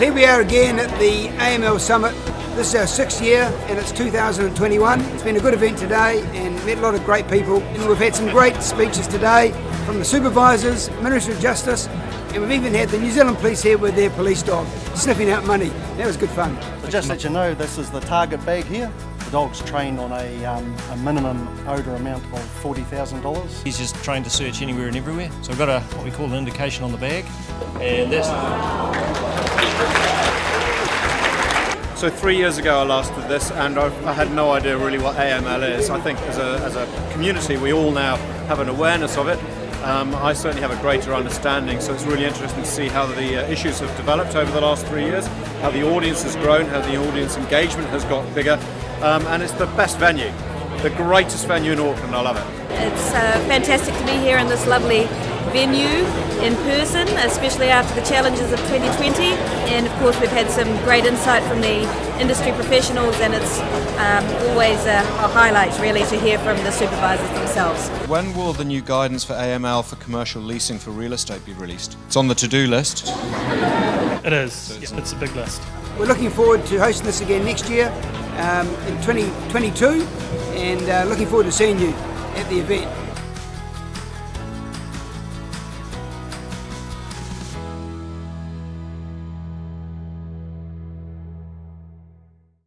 Here we are again at the AML Summit. This is our 6th year and it's 2021. It's been a good event today and met a lot of great people. And we've had some great speeches today from the Supervisors, Ministry of Justice, and we've even had the New Zealand Police here with their police dog sniffing out money. That was good fun. Just to let you know, this is the target bag here. The dog's trained on a minimum odour amount of $40,000. He's just trained to search anywhere and everywhere. So we've got what we call an indication on the bag. And that's... So 3 years ago I last did this and I had no idea really what AML is. I think as a community we all now have an awareness of it. I certainly have a greater understanding, so it's really interesting to see how the issues have developed over the last 3 years, how the audience has grown, how the audience engagement has got bigger, and it's the best venue, the greatest venue in Auckland. I love it. It's fantastic to be here in this lovely venue in person, especially after the challenges of 2020, and of course we've had some great insight from the industry professionals, and it's always a highlight really to hear from the supervisors themselves. When will the new guidance for AML for commercial leasing for real estate be released? It's on the to-do list. It is. It's a big list. We're looking forward to hosting this again next year in 2022 and looking forward to seeing you at the event.